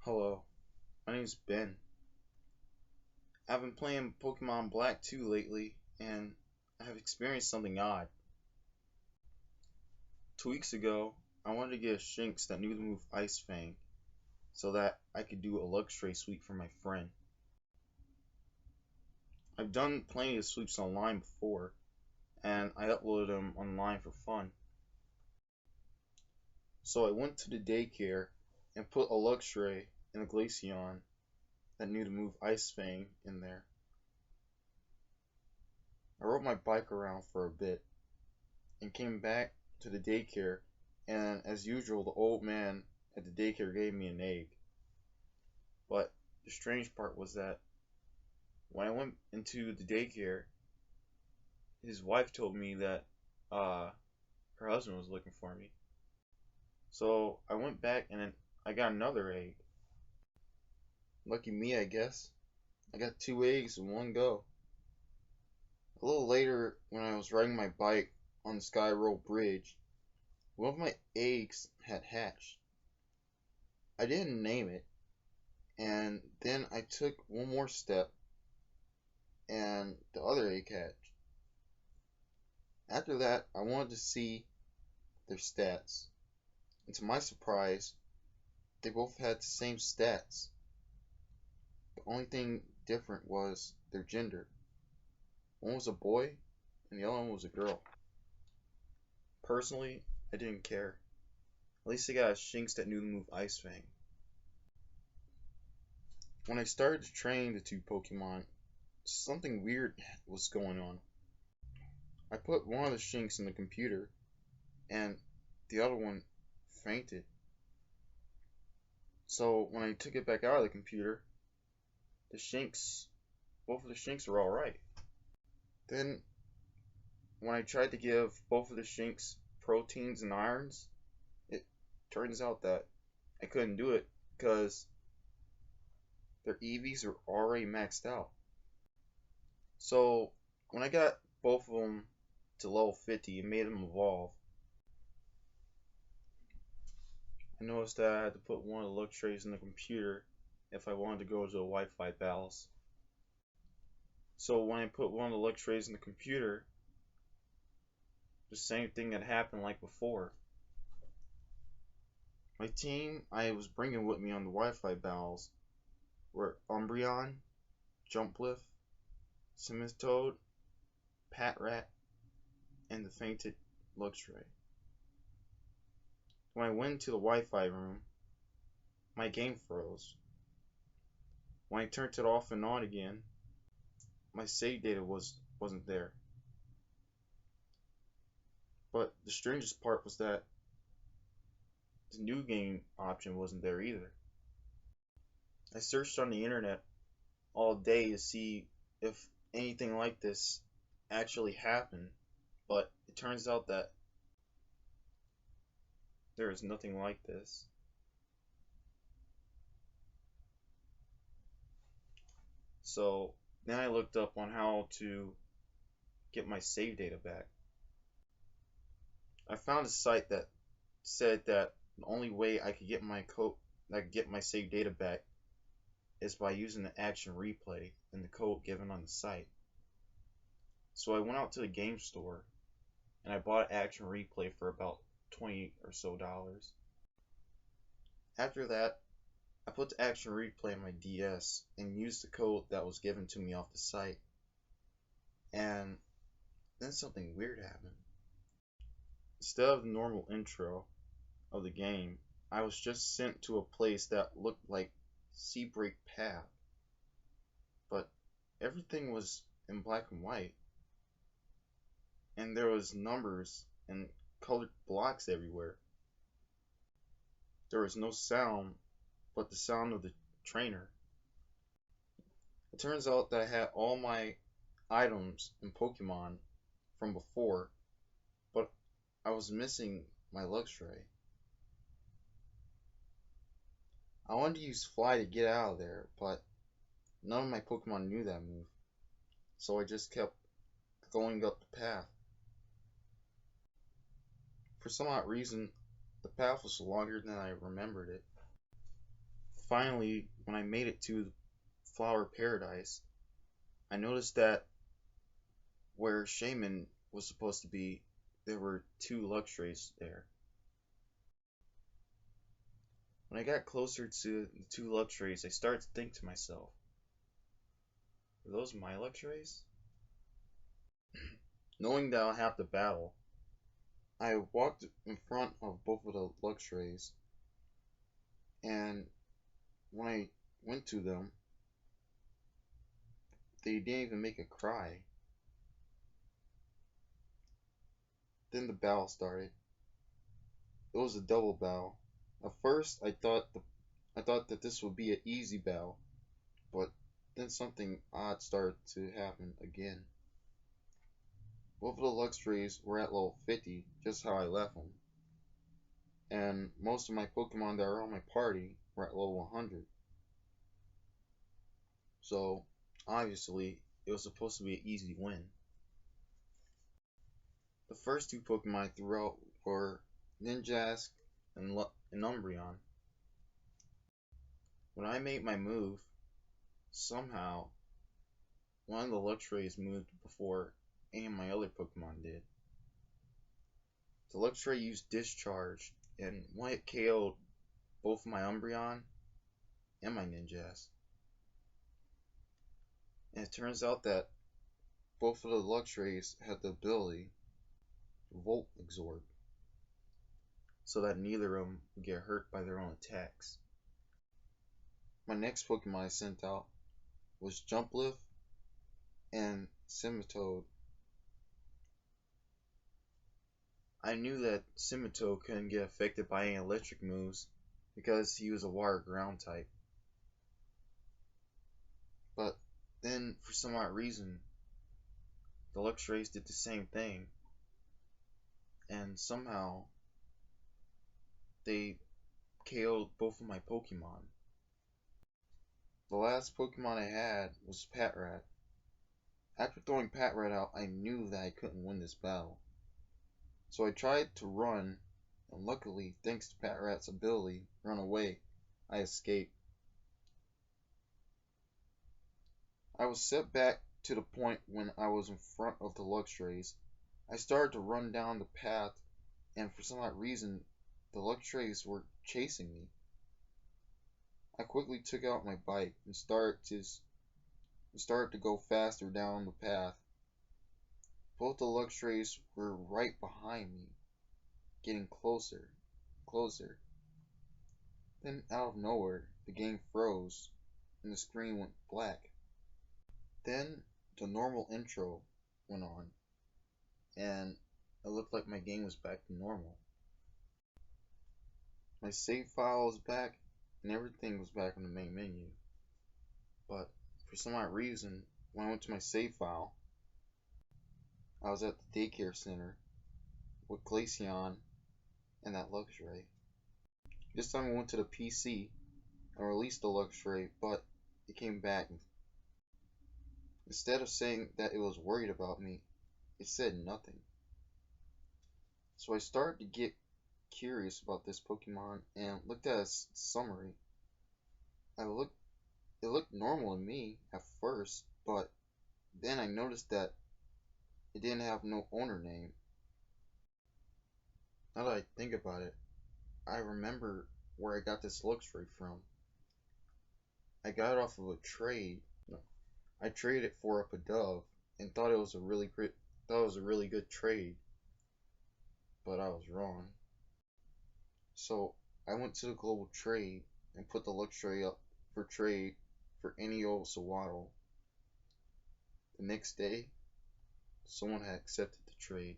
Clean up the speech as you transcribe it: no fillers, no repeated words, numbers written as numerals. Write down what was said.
Hello, my name's Ben. I've been playing Pokemon Black 2 lately, and I have experienced something odd. 2 weeks ago, I wanted to get a Shinx that knew the move Ice Fang, so that I could do a Luxray sweep for my friend. I've done plenty of sweeps online before, and I uploaded them online for fun. So I went to the daycare and put a Luxray and a Glaceon that knew the move Ice Fang in there. I rode my bike around for a bit and came back to the daycare, and as usual, the old man at the daycare gave me an egg. But the strange part was that when I went into the daycare, his wife told me that her husband was looking for me. So I went back and then I got another egg. Lucky me, I guess. I got two eggs in one go. A little later, when I was riding my bike on the Sky Roll Bridge, one of my eggs had hatched. I didn't name it, and then I took one more step and the other egg hatched. After that, I wanted to see their stats, and to my surprise, they both had the same stats. The only thing different was their gender. One was a boy, and the other one was a girl. Personally, I didn't care. At least I got a Shinx that knew the move Ice Fang. When I started to train the two Pokemon, something weird was going on. I put one of the Shinx in the computer, and the other one fainted. So when I took it back out of the computer, the Shinx, both of the Shinx were alright. Then when I tried to give both of the Shinx proteins and irons, it turns out that I couldn't do it because their EVs are already maxed out. So when I got both of them to level 50 and made them evolve, I noticed that I had to put one of the Luxrays in the computer if I wanted to go to the Wi-Fi battles. So when I put one of the Luxrays in the computer, the same thing that happened like before. My team I was bringing with me on the Wi-Fi battles were Umbreon, Jumpliff, Toad, Patrat, and the fainted Luxray. When I went into the Wi-Fi room, my game froze. When I turned it off and on again, my save data wasn't there. But the strangest part was that the new game option wasn't there either. I searched on the internet all day to see if anything like this actually happened, but it turns out that there is nothing like this. So then I looked up on how to get my save data back. I found a site that said that the only way I could get my save data back is by using the action replay and the code given on the site. So I went out to the game store and I bought action replay for about $20 or so. After that, I put the action replay on my DS and used the code that was given to me off the site. And then something weird happened. Instead of the normal intro of the game, I was just sent to a place that looked like Seabreak Path, but everything was in black and white, and there was numbers and colored blocks everywhere. There was no sound but the sound of the trainer. It turns out that I had all my items and Pokemon from before, but I was missing my Luxray. I wanted to use Fly to get out of there, but none of my Pokemon knew that move, so I just kept going up the path. For some odd reason, the path was longer than I remembered it. Finally, when I made it to Flower Paradise, I noticed that where Shaman was supposed to be, there were two Luxrays there. When I got closer to the two Luxrays, I started to think to myself, are those my Luxrays? Knowing that I'll have to battle, I walked in front of both of the Luxrays, and when I went to them, they didn't even make a cry. Then the battle started. It was a double battle. At first, I thought that this would be an easy battle, but then something odd started to happen again. Both of the Luxrays were at level 50, just how I left them, and most of my Pokemon that are on my party were at level 100. So, obviously, it was supposed to be an easy win. The first two Pokemon I threw out were Ninjask and Umbreon. When I made my move, somehow one of the Luxrays moved before any of my other Pokemon did. The Luxray used Discharge, and when it KO'd both my Umbreon and my Ninjask. And it turns out that both of the Luxrays had the ability to Volt Absorb, so that neither of them would get hurt by their own attacks. My next Pokemon I sent out was Jumplift and Simitoad. I knew that Simitoad couldn't get affected by any electric moves because he was a water ground type. But then, for some odd reason, the Luxrays did the same thing, and somehow they KO'd both of my Pokemon. The last Pokemon I had was Patrat. After throwing Patrat out, I knew that I couldn't win this battle. So I tried to run, and luckily, thanks to Patrat's ability, run away, I escaped. I was set back to the point when I was in front of the Luxrays. I started to run down the path, and for some odd reason, the Luxrays were chasing me. I quickly took out my bike and started to go faster down the path. Both the Luxrays were right behind me, getting closer, closer. Then out of nowhere, the game froze and the screen went black. Then the normal intro went on, and it looked like my game was back to normal. My save file was back, and everything was back on the main menu. But for some odd reason, when I went to my save file, I was at the daycare center with Glaceon and that Luxray. This time I went to the PC and released the Luxray, but it came back. Instead of saying that it was worried about me, it said nothing. So I started to get curious about this Pokemon and looked at its summary. It looked normal to me at first, but then I noticed that it didn't have no owner name. Now that I think about it, I remember where I got this Luxray from. I got it off of a trade. No, I traded it for a Pidove and thought it was a really good trade, but I was wrong. So I went to the global trade and put the Luxray up for trade for any old Sawaddle. The next day, someone had accepted the trade.